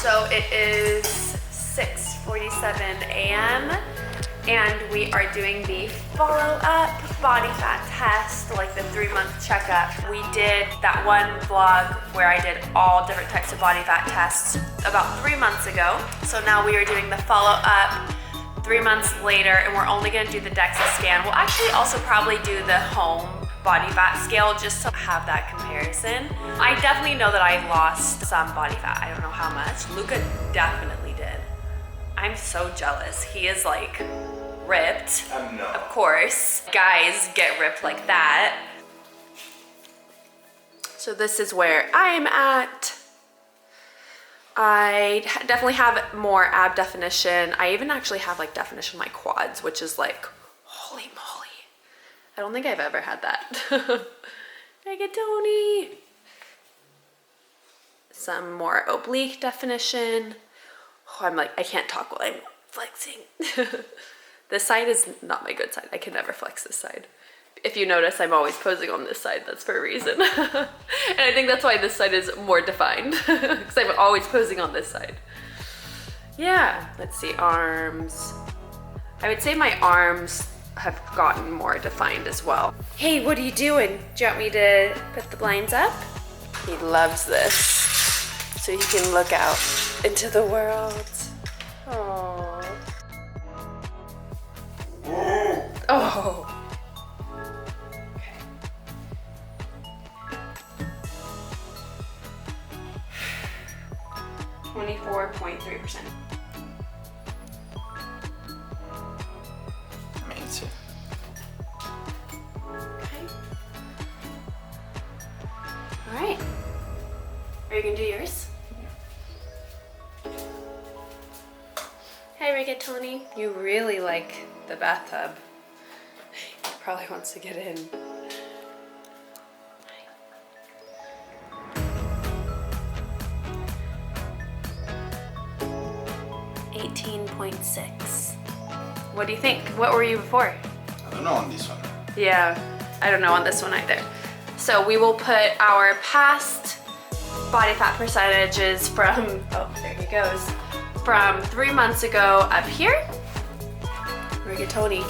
So it is 6:47 a.m. and we are doing the follow-up body fat test, like the 3-month checkup. We did that one vlog where I did all different types of body fat tests about 3 months ago. So now we are doing the follow-up 3 months later, and we're only gonna do the DEXA scan. We'll actually also probably do the home body fat scale just to have that comparison. I definitely know that I lost some body fat. I don't know how much. Luca definitely did. I'm so jealous. He is like ripped. No. Of course. Guys get ripped like that. So this is where I'm at. I definitely have more ab definition. I even actually have like definition in my quads, which is like, holy moly. I don't think I've ever had that. Rigatoni. Some more oblique definition. Oh, I'm like, I can't talk while I'm flexing. This side is not my good side. I can never flex this side. If you notice, I'm always posing on this side. That's for a reason. And I think that's why this side is more defined, because I'm always posing on this side. Yeah, let's see, arms. I would say my arms have gotten more defined as well. Hey, what are you doing? Do you want me to put the blinds up? He loves this, so he can look out into the world. Aww. Oh. 24.3%. Amazing. Okay. All right. Are you gonna do yours? Hey, Rigatoni. You really like the bathtub. He probably wants to get in. 18.6. What do you think? What were you before? I don't know on this one. Yeah, I don't know on this one either. So we will put our past body fat percentages from, oh, there he goes, from 3 months ago up here. Rigatoni.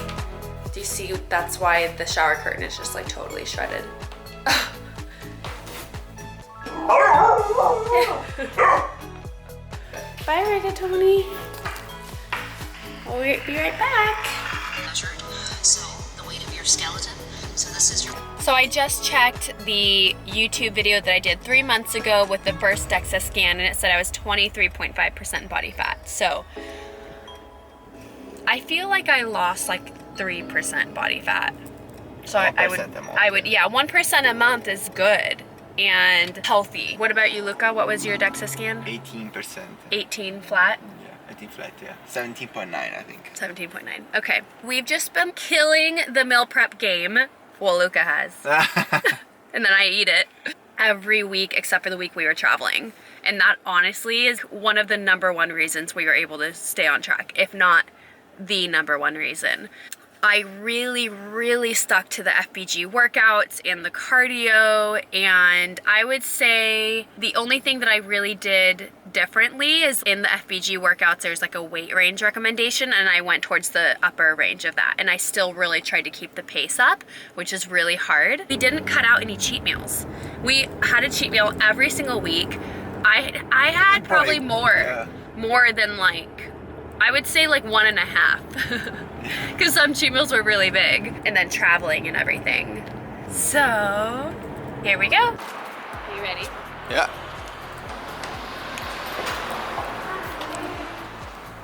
Do you see? That's why the shower curtain is just like totally shredded. Bye, Rigatoni. We'll be right back. Measured, so the weight of your skeleton. So this is your. So I just checked the YouTube video that I did 3 months ago with the first DEXA scan, and it said I was 23.5% body fat. So I feel like I lost like 3% body fat. So I would, yeah, 1% a month is good and healthy. What about you, Luca? What was your DEXA scan? 18%. 18 flat? Yeah, 18 flat, yeah. 17.9, I think. 17.9. Okay. We've just been killing the meal prep game. Well, Luca has. And then I eat it every week except for the week we were traveling. And that honestly is one of the #1 reasons we were able to stay on track, if not the #1 reason. I really stuck to the FBG workouts and the cardio, and I would say the only thing that I really did differently is in the FBG workouts there's like a weight range recommendation, and I went towards the upper range of that, and I still really tried to keep the pace up, which is really hard. We didn't cut out any cheat meals. We had a cheat meal every single week. I had probably more than like, I would say like 1.5, because some cheat meals were really big, and then traveling and everything. So here we go. Are you ready? Yeah.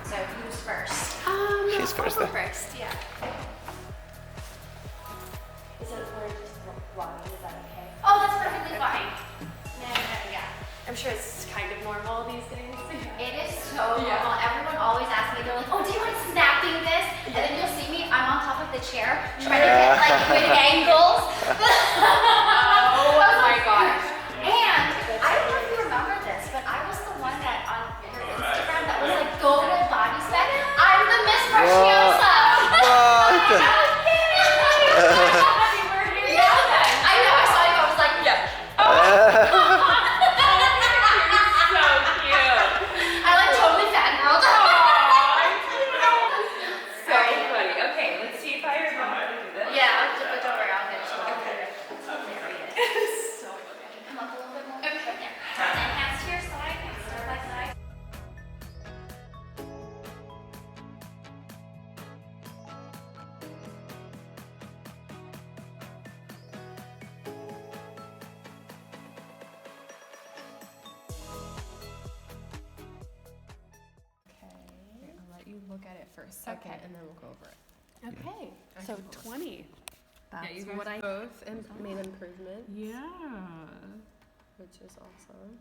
So who's first? She's first. I'll go first, yeah. Is it we're just vlogging? Is that okay? Oh, that's perfectly fine. Yeah. I'm sure it's kind of normal these days. It is so normal. Everyone always asks me, they're like, oh, do you mind snapping this? And then you'll see me, I'm on top of the chair, trying to get like good angles. Oh my gosh. And I don't know if you remember this, but I was the one that on your Instagram that was like, go to body spec. I'm the Miss Preciosa. I know, I saw you, I was like, yeah. I at it for a second, Okay. and then we'll go over it. Okay, so 20. That's you guys what I both made improvements, Yeah. which is awesome.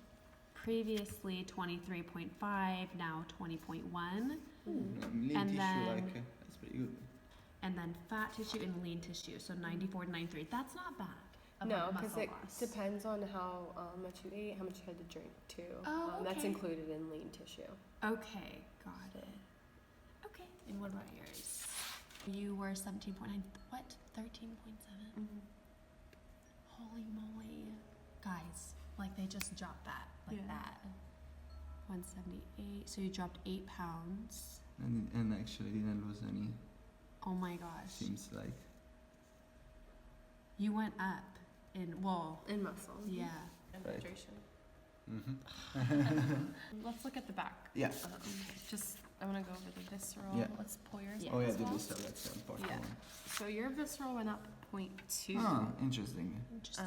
Previously 23.5, now 20.1. Lean And tissue, then- that's pretty good. And then fat tissue and lean tissue, so 94 to 93. That's not bad. No, About because muscle it loss. depends on how much you ate, how much you had to drink too. Oh, That's okay. included in lean tissue. Okay, got it. Okay, and what about yours? You were 17.9. What? 13.7? Holy moly. Guys, like they just dropped that. Like that. 178. So you dropped 8 pounds. And actually didn't lose any, Oh my gosh. seems like. You went up in, well, In muscle. yeah. And Right. hydration. Let's look at the back. Yeah. Just, I want to go over the visceral. Yeah. Let's pull yours Yeah. up Oh yeah, as the well. visceral, that's an important Yeah. one. So your visceral went up 0.2. Ah, interesting. Interesting.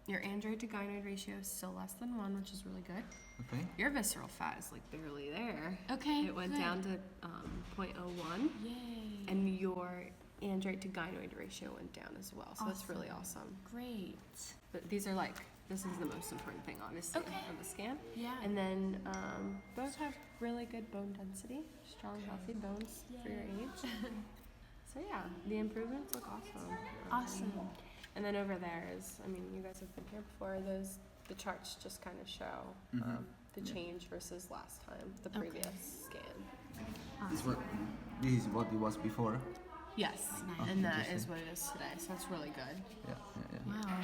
Your android to gynoid ratio is still less than 1, which is really good. Okay. Your visceral fat is like barely there. Okay, It went good. down to 0.01. Yay. And your android to gynoid ratio went down as well. So that's really awesome. Great. But these are like, this is the most important thing, obviously, Okay. of the scan. Yeah. And then both have really good bone density, strong, healthy bones for your age. So yeah, the improvements look awesome. Awesome. And then over there is, I mean, you guys have been here before. The charts just kind of show the change versus last time, the previous scan. This is what it was before. Yes, Nice. and that Interesting. is what it is today. So that's really good. Yeah. Wow.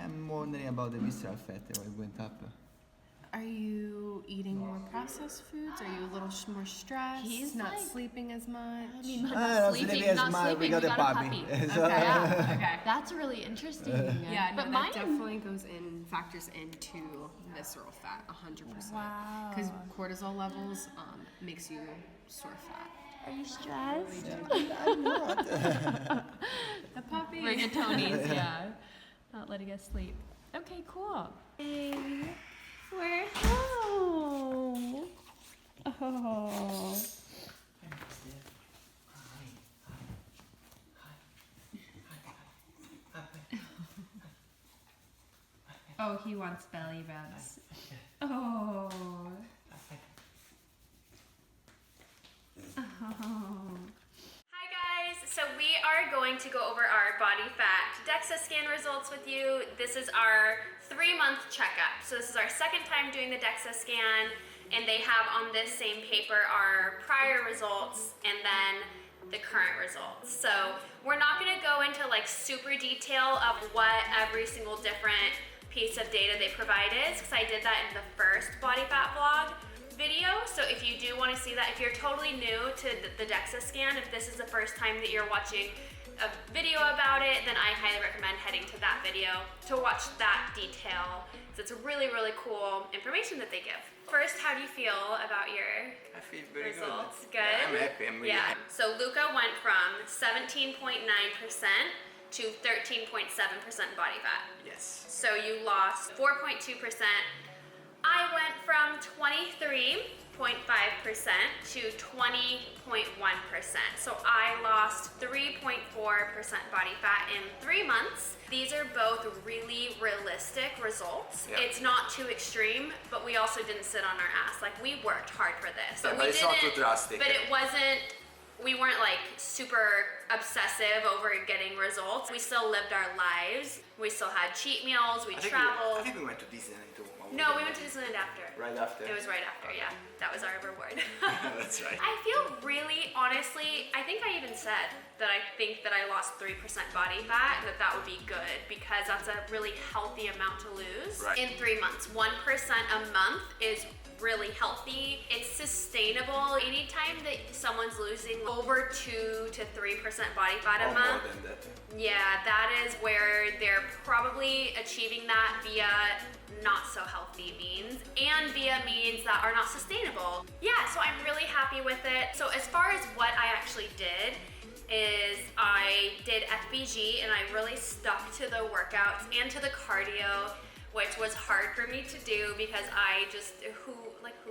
I'm wondering about the visceral fat, why it went up. Are you eating more processed foods? Are you a little more stressed? He's not like- sleeping as much? I mean, Ah, not sleeping, as not much. sleeping. We got a puppy. So- Yeah. Okay. That's really interesting. Yeah, no, but that mine. definitely goes in, factors into visceral fat 100%. Wow. Because cortisol levels makes you store fat. Are you stressed? I'm not. The puppy. Rigatoni's, yeah. Not letting us sleep. Okay, cool. Hey, we're home. Oh. Oh, he wants belly rubs. Oh. Oh. Hi guys, so we are going to go over our body fat DEXA scan results with you. This is our 3-month checkup. So this is our second time doing the DEXA scan, and they have on this same paper our prior results and then the current results. So we're not gonna go into like super detail of what every single different piece of data they provide is, because I did that in the first body fat vlog video. So if you do want to see that, if you're totally new to the DEXA scan, if this is the first time that you're watching a video about it, then I highly recommend heading to that video to watch that detail, because it's really, really cool information that they give. First, how do you feel about your I feel very results? good. Good? Yeah, I'm happy. I'm really happy. So Luca went from 17.9% to 13.7% body fat. Yes. So you lost 4.2%. I went from 23.5% to 20.1%. So I lost 3.4% body fat in 3 months. These are both really realistic results. Yeah. It's not too extreme, but we also didn't sit on our ass. Like, we worked hard for this. Yeah, we but it's not too didn't- drastic. But it wasn't, we weren't like super obsessive over getting results. We still lived our lives. We still had cheat meals, we I traveled. think we went to Disneyland too. No, we went to Disneyland after. Right after? It was right after, yeah. That was our reward. That's right. I feel really, honestly, I think I even said that I think that I lost 3% body fat, and that would be good, because that's a really healthy amount to lose Right. in 3 months. 1% a month is really healthy. It's sustainable. Anytime that someone's losing over 2 to 3% body fat a Oh, month, more than that. yeah, that is where they're probably achieving that via not so healthy means and via means that are not sustainable. Yeah, so I'm really happy with it. So as far as what I actually did is I did FBG, and I really stuck to the workouts and to the cardio. which was hard for me to do because I just, who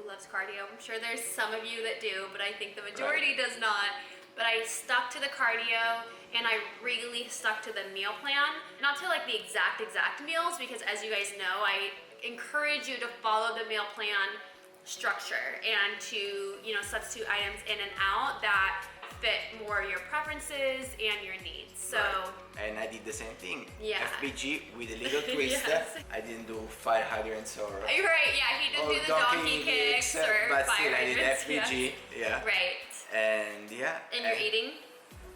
loves cardio? I'm sure there's some of you that do, but I think the majority does not. But I stuck to the cardio and I really stuck to the meal plan. Not to like the exact meals, because as you guys know, I encourage you to follow the meal plan structure and to, you know, substitute items in and out that fit more your preferences and your needs. So and I did the same thing. Yeah. FBG with a little twist. Yes. I didn't do fire hydrants or you're right, yeah, he didn't do the donkey kicks or but fire still I did hydrants, FBG. Yeah. Right. And yeah. And you're eating?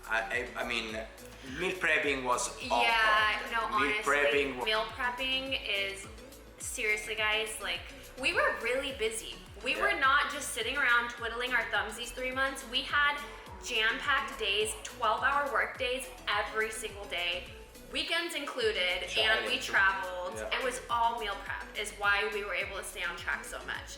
I mean, meal prepping was awful. Yeah, no, honestly, Meal meal prepping is, seriously guys, like, we were really busy. We were not just sitting around twiddling our thumbs these 3 months. We had jam-packed days, 12-hour work days every single day, weekends included, and we traveled. Yeah. It was all meal prep is why we were able to stay on track so much.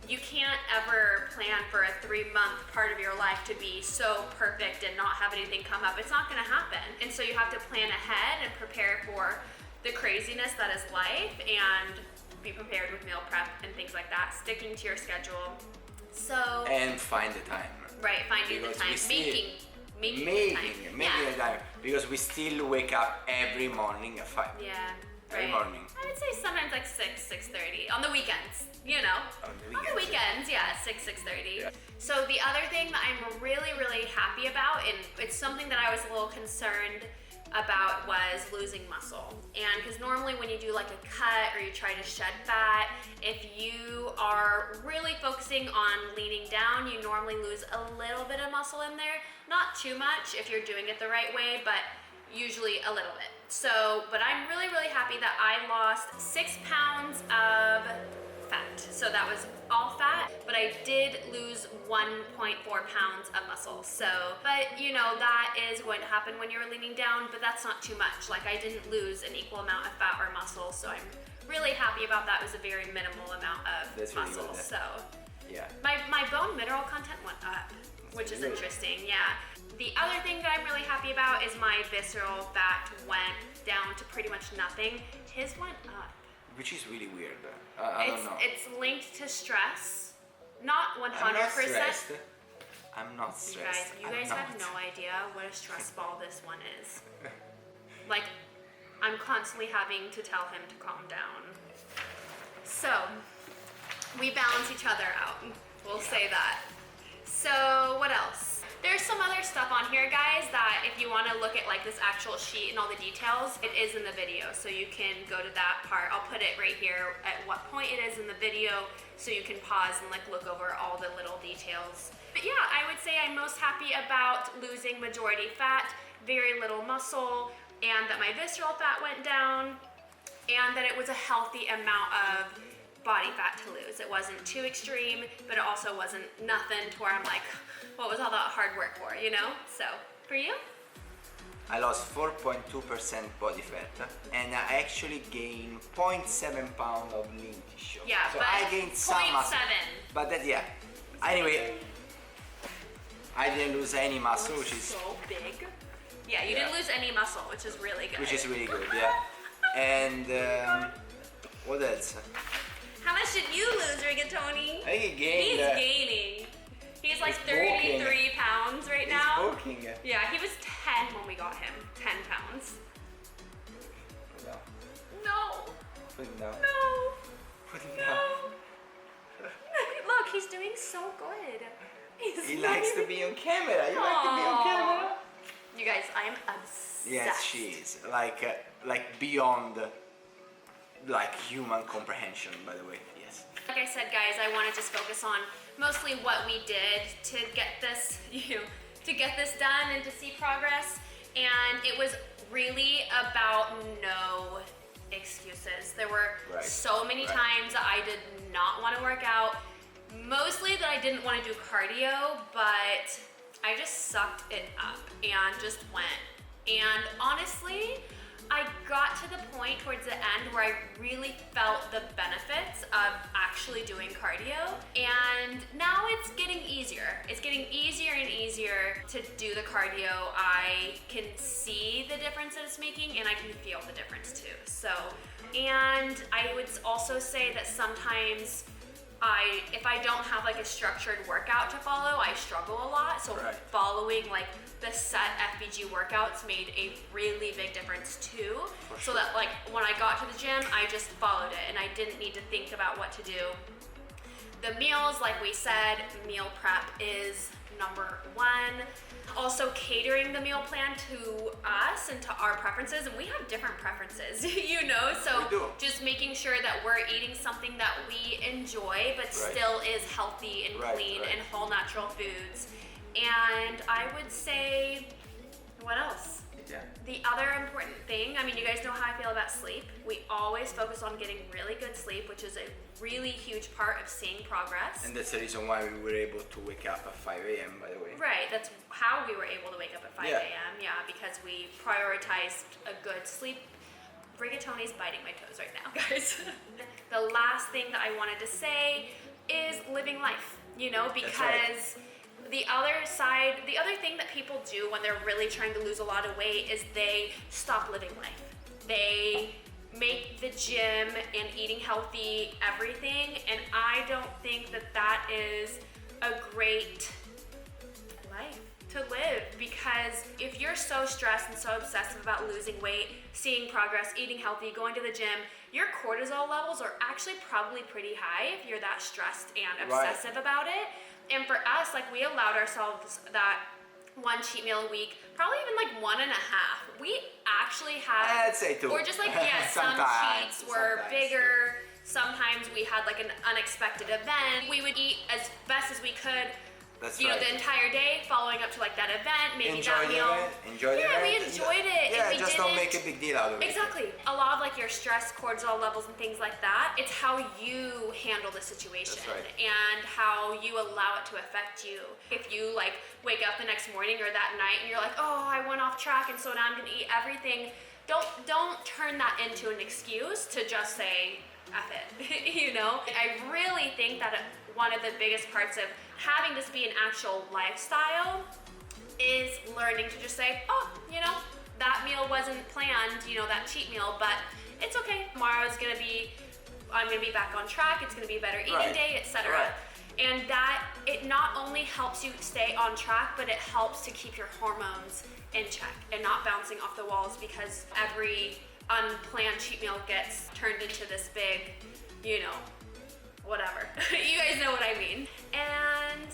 You can't ever plan for a 3-month part of your life to be so perfect and not have anything come up. It's not gonna happen. And so you have to plan ahead and prepare for the craziness that is life and be prepared with meal prep and things like that, sticking to your schedule. So and find the time. Right, finding the Because time, we still- making the time, because we still wake up every morning at 5. Yeah, Every right. morning. I would say sometimes like 6:30 on the weekends. You know, On the on the weekends, weekends, yeah, 6:30. Yeah. So the other thing that I'm really happy about, and it's something that I was a little concerned about, was losing muscle. And because normally when you do like a cut or you try to shed fat, if you are really focusing on leaning down, you normally lose a little bit of muscle in there. Not too much if you're doing it the right way, but usually a little bit. So, but I'm really happy that I lost 6 pounds of fat. So that was all fat, but I did lose 1.4 pounds of muscle. So, but you know, that is going to happen when you're leaning down, but that's not too much. Like, I didn't lose an equal amount of fat or muscle, so I'm really happy about that. It was a very minimal amount of That's really muscle. good. So Yeah. my bone mineral content went up, which is really good. interesting, yeah. The other thing that I'm really happy about is my visceral fat went down to pretty much nothing. His went up. Which is really weird. I don't know. It's linked to stress. Not 100%. I'm not stressed. I'm not stressed. You I'm guys not. have no idea what a stress ball this one is. Like, I'm constantly having to tell him to calm down. So, we balance each other out. We'll say that. So, what else? There's some other stuff on here, guys, that if you want to look at like this actual sheet and all the details, it is in the video. So you can go to that part. I'll put it right here at what point it is in the video so you can pause and like look over all the little details. But yeah, I would say I'm most happy about losing majority fat, very little muscle, and that my visceral fat went down, and that it was a healthy amount of body fat to lose. It wasn't too extreme, but it also wasn't nothing to where I'm like, what was all that hard work for, you know? So, for you? I lost 4.2% body fat and I actually gained 0.7 pound of lean tissue. Yeah, so but I gained some muscle. 0.7. But that, yeah. Anyway, I didn't lose any muscle, which is so big. Yeah, you didn't lose any muscle, which is really good. which is really good, yeah. And what else? How much did you lose, Rigatoni? I think he gained. He's gaining. He's like He's 33 bulking. pounds right He's now. bulking. Yeah, he was 10 when we got him. 10 pounds. No. No. Put him down. No. Put him down. No. Look, he's doing so good. He likes to be on camera. You like to be on camera? You guys, I am obsessed. Yes, she is. Like beyond like human comprehension, by the way. Yes. Like I said, guys, I want to just focus on mostly what we did to get this, to get this done and to see progress. And it was really about no excuses. There were so many times that I did not want to work out. Mostly that I didn't want to do cardio, but I just sucked it up and just went. And honestly, I got to the point towards the end where I really felt the benefits of actually actually doing cardio. And now it's getting easier. It's getting easier and easier to do the cardio. I can see the difference that it's making, and I can feel the difference too. So, and I would also say that sometimes if I don't have like a structured workout to follow, I struggle a lot. So following like the set FBG workouts made a really big difference too. So that like when I got to the gym, I just followed it and I didn't need to think about what to do. The meals, like we said, meal prep is number one. Also catering the meal plan to us and to our preferences, and we have different preferences, you know, so just making sure that we're eating something that we enjoy but still is healthy and clean and whole natural foods. And I would say, what else? Yeah. The other important thing, I mean, you guys know how I feel about sleep. We always focus on getting really good sleep, which is a really huge part of seeing progress. And that's the reason why we were able to wake up at 5 a.m. by the way. Right, that's how we were able to wake up at 5 a.m. Yeah, because we prioritized a good sleep. Rigatoni's biting my toes right now, guys. The last thing that I wanted to say is living life, you know, because the other side, the other thing that people do when they're really trying to lose a lot of weight is they stop living life. They make the gym and eating healthy everything, and I don't think that that is a great life to live, because if you're so stressed and so obsessive about losing weight, seeing progress, eating healthy, going to the gym, your cortisol levels are actually probably pretty high if you're that stressed and obsessive about it. And for us, like, we allowed ourselves that one cheat meal a week, probably even like 1.5. We actually had, I'd say 2. or just like, some cheats were bigger. Sometimes we had like an unexpected event. We would eat as best as we could. You know, the entire day following up to like that event, maybe that meal. Enjoy the event. Yeah, we enjoyed it. Yeah, just don't make a big deal out of it. Exactly. A lot of like your stress, cortisol levels and things like that, it's how you handle the situation and how you allow it to affect you. If you like wake up the next morning or that night and you're like, oh, I went off track and so now I'm gonna eat everything, don't turn that into an excuse to just say, F it, you know? I really think that one of the biggest parts of having this be an actual lifestyle is learning to just say, oh, you know, that meal wasn't planned, you know, that cheat meal, but it's okay. Tomorrow's gonna be, I'm gonna be back on track, it's gonna be a better eating day, etc. And that, it not only helps you stay on track, but it helps to keep your hormones in check and not bouncing off the walls, because every unplanned cheat meal gets turned into this big, you know, whatever. You guys know what I mean. And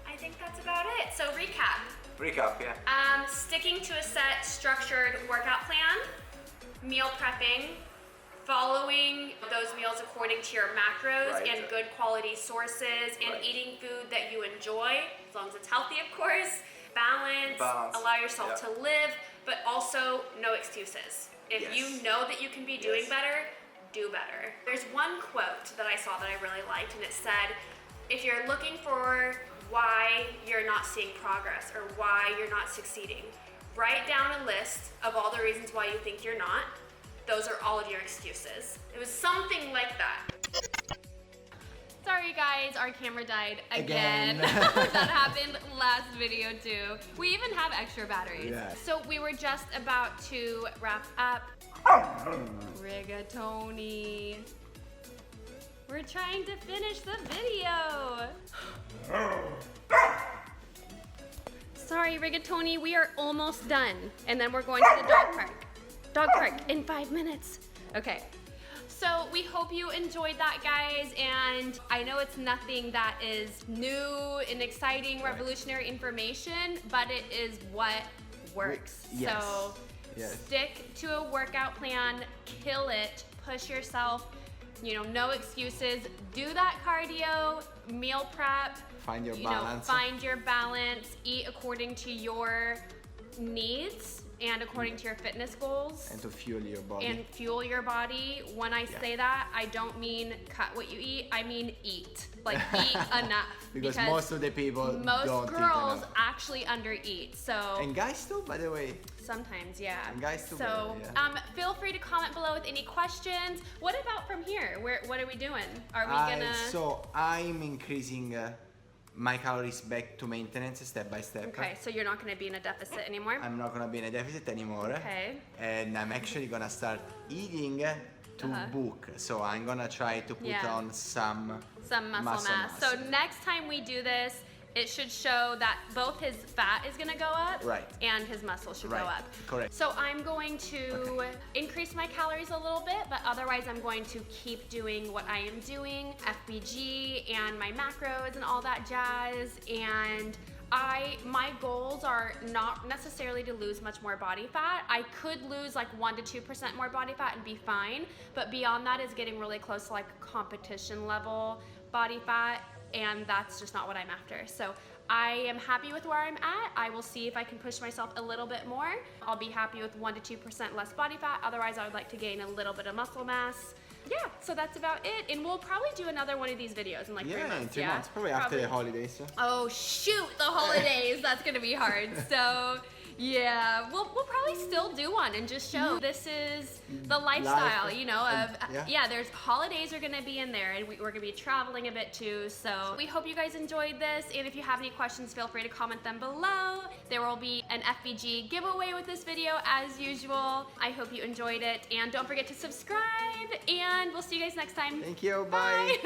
I think that's about it. So recap. Yeah. Sticking to a set structured workout plan, meal prepping, following those meals according to your macros and good quality sources, and eating food that you enjoy, as long as it's healthy, of course. Balance. Allow yourself to live, but also no excuses. If you know that you can be doing better, do better. There's one quote that I saw that I really liked, and it said, if you're looking for why you're not seeing progress or why you're not succeeding, write down a list of all the reasons why you think you're not. Those are all of your excuses. It was something like that. Sorry guys, our camera died again. That happened last video too. We even have extra batteries. So we were just about to wrap up. Rigatoni. We're trying to finish the video. Sorry, Rigatoni, we are almost done. And then we're going to the dog park. Dog park in 5 minutes. Okay. So we hope you enjoyed that, guys, and I know it's nothing that is new and exciting, revolutionary information, but it is what works. So stick to a workout plan, kill it, push yourself, you know, no excuses, do that cardio, meal prep, find your balance. Find your balance, eat according to your needs. and according to your fitness goals. And to fuel your body. And fuel your body. When I say that, I don't mean cut what you eat. I mean eat. Like eat enough. Because most of the people most don't eat girls enough. actually undereat. So And guys too, by the way. sometimes, yeah. And guys too. So by the way, yeah. feel free to comment below with any questions. What about from here? What are we doing? Are we gonna? So I'm increasing my calories back to maintenance step by step. Okay, so you're not gonna be in a deficit anymore. I'm not gonna be in a deficit anymore. Okay. And I'm actually gonna start eating to book. So I'm gonna try to put Yeah. on some muscle mass. So next time we do this, it should show that both his fat is gonna go up, Right. and his muscle should go Right. up. Correct. So I'm going to increase my calories a little bit, but otherwise I'm going to keep doing what I am doing, FBG and my macros and all that jazz. And my goals are not necessarily to lose much more body fat. I could lose like 1 to 2% more body fat and be fine, but beyond that is getting really close to like competition level body fat, and that's just not what I'm after. So I am happy with where I'm at. I will see if I can push myself a little bit more. I'll be happy with 1 to 2% less body fat. Otherwise, I would like to gain a little bit of muscle mass. Yeah, so that's about it. And we'll probably do another one of these videos in like 3 months. in 3 months, probably after the holidays. Oh shoot, the holidays. That's gonna be hard. So yeah, we'll probably still do one and just show this is the lifestyle, you know, of there's holidays are gonna be in there, and we're gonna be traveling a bit too. So we hope you guys enjoyed this, and if you have any questions, feel free to comment them below. There will be an FBG giveaway with this video as usual. I hope you enjoyed it, and don't forget to subscribe, and we'll see you guys next time. Thank you, bye.